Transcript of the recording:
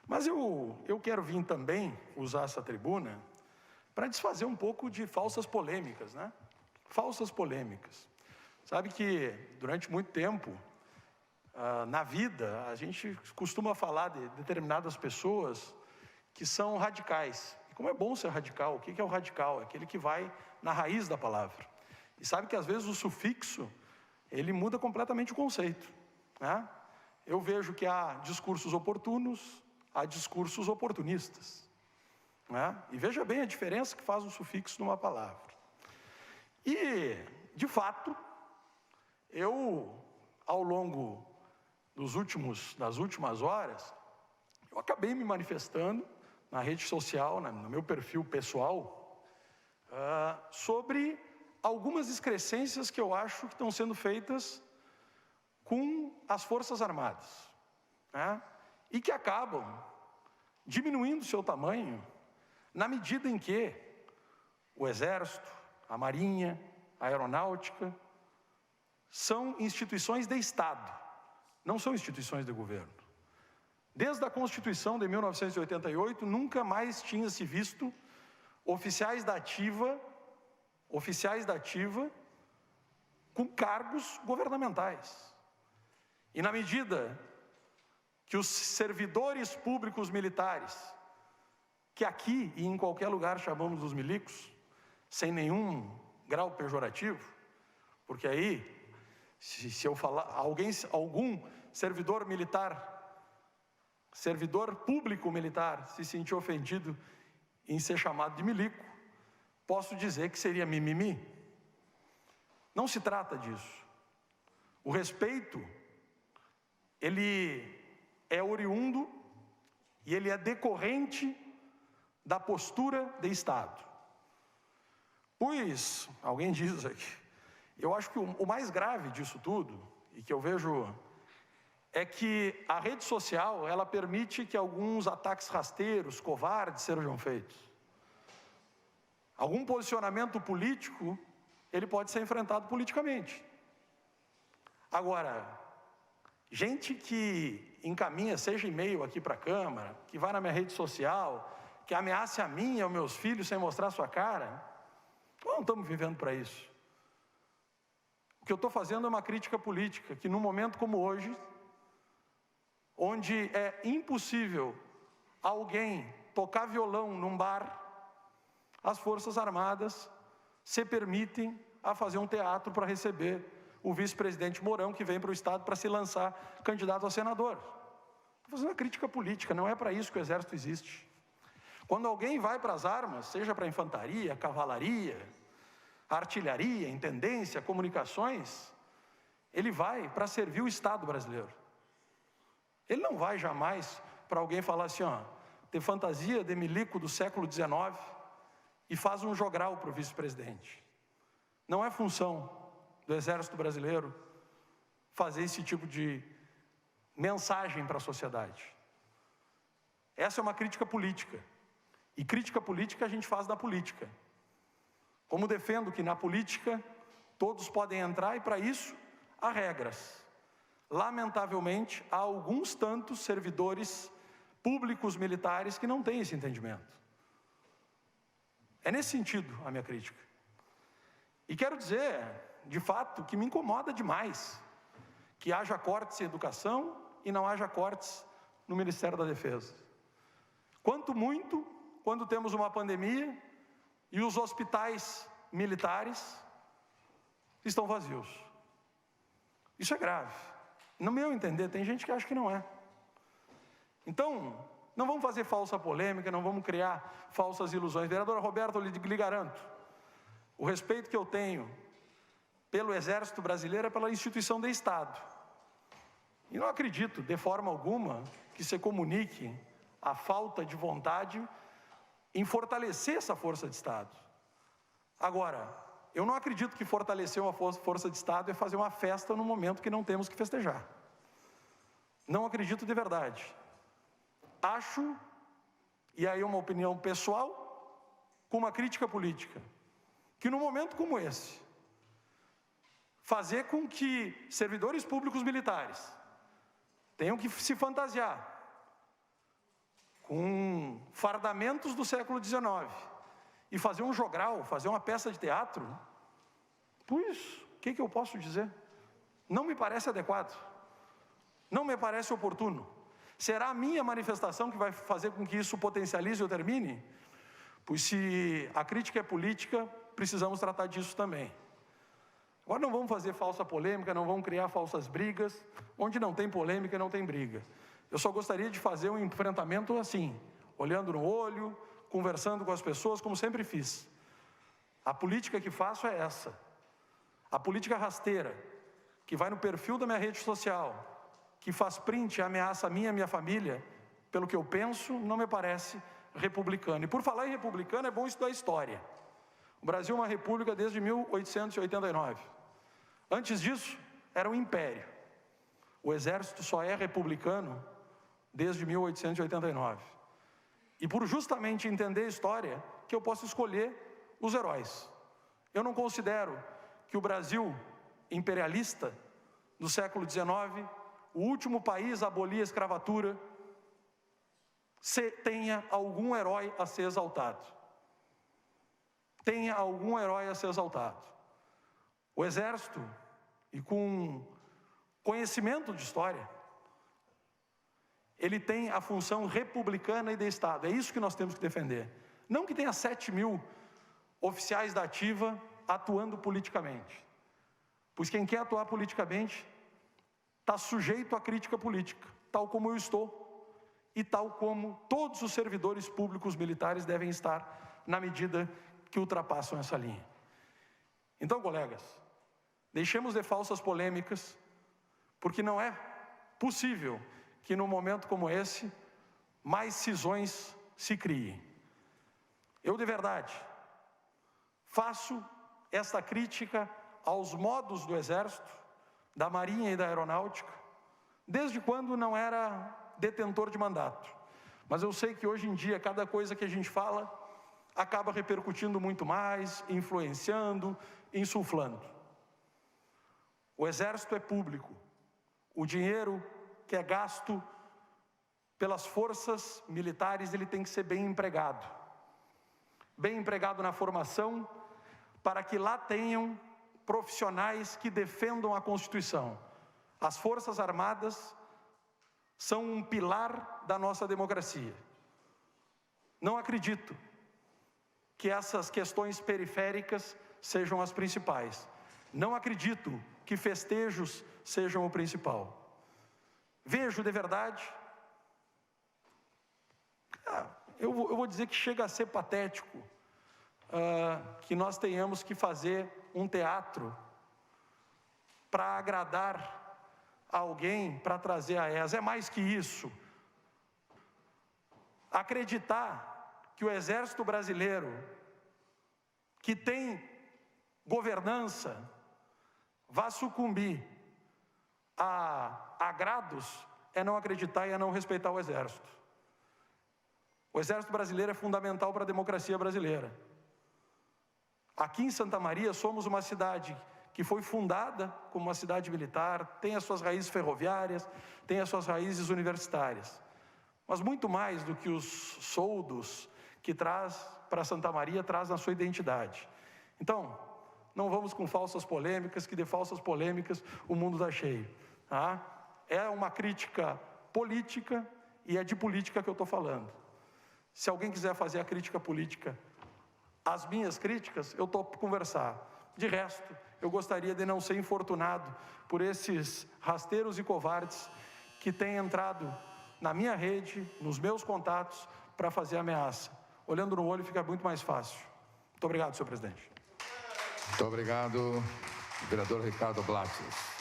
Mas eu quero vir também usar essa tribuna para desfazer um pouco de falsas polêmicas, né? Falsas polêmicas. Sabe que durante muito tempo, na vida, a gente costuma falar de determinadas pessoas que são radicais. E como é bom ser radical? O que é o radical? É aquele que vai na raiz da palavra. E sabe que às vezes o sufixo, ele muda completamente o conceito, né? Eu vejo que há discursos oportunos, há discursos oportunistas, né? E veja bem a diferença que faz um sufixo numa palavra. E, de fato, eu, ao longo das últimas horas, eu acabei me manifestando na rede social, no meu perfil pessoal, sobre algumas excrescências que eu acho que estão sendo feitas com as Forças Armadas, né? E que acabam diminuindo seu tamanho na medida em que o Exército, a Marinha, a Aeronáutica são instituições de Estado, não são instituições de governo. Desde a Constituição de 1988, nunca mais tinha se visto oficiais da ativa com cargos governamentais. E na medida que os servidores públicos militares, que aqui e em qualquer lugar chamamos os milicos, sem nenhum grau pejorativo, porque aí, se eu falar, algum servidor público militar se sentir ofendido em ser chamado de milico, posso dizer que seria mimimi. Não se trata disso. O respeito, ele é oriundo e ele é decorrente da postura de Estado. Pois, alguém diz aqui, eu acho que o mais grave disso tudo, e que eu vejo, é que a rede social, ela permite que alguns ataques rasteiros, covardes, sejam feitos. Algum posicionamento político, ele pode ser enfrentado politicamente. Agora, gente que encaminha, seja e-mail aqui para a Câmara, que vai na minha rede social, que ameace a mim e aos meus filhos sem mostrar sua cara, nós não estamos vivendo para isso. O que eu estou fazendo é uma crítica política, que num momento como hoje, onde é impossível alguém tocar violão num bar, as Forças Armadas se permitem a fazer um teatro para receber o vice-presidente Mourão, que vem para o Estado para se lançar candidato a senador. Estou fazendo uma crítica política, não é para isso que o Exército existe. Quando alguém vai para as armas, seja para a infantaria, cavalaria, artilharia, intendência, comunicações, ele vai para servir o Estado brasileiro. Ele não vai jamais para alguém falar assim, ó, ter fantasia de milico do século XIX e faz um jogral para o vice-presidente. Não é função do Exército Brasileiro fazer esse tipo de mensagem para a sociedade. Essa é uma crítica política. E crítica política a gente faz da política. Como defendo que na política todos podem entrar e para isso há regras. Lamentavelmente, há alguns tantos servidores públicos militares que não têm esse entendimento. É nesse sentido a minha crítica. E quero dizer, de fato, que me incomoda demais que haja cortes em educação e não haja cortes no Ministério da Defesa. Quanto muito, quando temos uma pandemia e os hospitais militares estão vazios. Isso é grave. No meu entender, tem gente que acha que não é. Então, não vamos fazer falsa polêmica, não vamos criar falsas ilusões. Vereadora Roberta, eu lhe garanto, o respeito que eu tenho pelo Exército Brasileiro é pela instituição de Estado. E não acredito, de forma alguma, que se comunique a falta de vontade em fortalecer essa força de Estado. Agora, eu não acredito que fortalecer uma força de Estado é fazer uma festa no momento que não temos que festejar. Não acredito de verdade. Acho, e aí uma opinião pessoal, com uma crítica política, que num momento como esse, fazer com que servidores públicos militares tenham que se fantasiar com fardamentos do século XIX e fazer um jogral, fazer uma peça de teatro, pois, o que eu posso dizer? Não me parece adequado, não me parece oportuno. Será a minha manifestação que vai fazer com que isso potencialize ou termine? Pois se a crítica é política, precisamos tratar disso também. Agora não vamos fazer falsa polêmica, não vamos criar falsas brigas, onde não tem polêmica não tem briga. Eu só gostaria de fazer um enfrentamento assim, olhando no olho, conversando com as pessoas, como sempre fiz. A política que faço é essa. A política rasteira, que vai no perfil da minha rede social, que faz print e ameaça a minha e a minha família, pelo que eu penso, não me parece republicano. E por falar em republicano, é bom estudar a história. O Brasil é uma república desde 1889. Antes disso, era um império. O exército só é republicano desde 1889. E por justamente entender a história, que eu posso escolher os heróis. Eu não considero que o Brasil imperialista do século XIX, o último país a abolir a escravatura, tenha algum herói a ser exaltado. Tenha algum herói a ser exaltado. O Exército, e com conhecimento de história, ele tem a função republicana e de Estado. É isso que nós temos que defender. Não que tenha 7.000 oficiais da ativa atuando politicamente. Pois quem quer atuar politicamente está sujeito à crítica política, tal como eu estou, e tal como todos os servidores públicos militares devem estar, na medida que ultrapassam essa linha. Então, colegas, deixemos de falsas polêmicas, porque não é possível que num momento como esse, mais cisões se criem. Eu, de verdade, faço esta crítica aos modos do Exército, da Marinha e da Aeronáutica, desde quando não era detentor de mandato. Mas eu sei que hoje em dia, cada coisa que a gente fala, acaba repercutindo muito mais, influenciando, insuflando. O Exército é público. O dinheiro que é gasto pelas forças militares, ele tem que ser bem empregado. Bem empregado na formação, para que lá tenham profissionais que defendam a Constituição. As Forças Armadas são um pilar da nossa democracia. Não acredito que essas questões periféricas sejam as principais. Não acredito que festejos sejam o principal. Vejo de verdade, eu vou dizer que chega a ser patético que nós tenhamos que fazer um teatro para agradar alguém, para trazer a ESA. É mais que isso. Acreditar que o Exército Brasileiro, que tem governança, vá sucumbir a agrados, é não acreditar e é não respeitar o Exército. O Exército Brasileiro é fundamental para a democracia brasileira. Aqui em Santa Maria somos uma cidade que foi fundada como uma cidade militar, tem as suas raízes ferroviárias, tem as suas raízes universitárias. Mas muito mais do que os soldos que traz para Santa Maria, traz na sua identidade. Então, não vamos com falsas polêmicas, que de falsas polêmicas o mundo está cheio. Tá? É uma crítica política e é de política que eu estou falando. Se alguém quiser fazer a crítica política, as minhas críticas, eu topo conversar. De resto, eu gostaria de não ser infortunado por esses rasteiros e covardes que têm entrado na minha rede, nos meus contatos, para fazer ameaça. Olhando no olho fica muito mais fácil. Muito obrigado, senhor presidente. Muito obrigado, vereador Ricardo Blattes.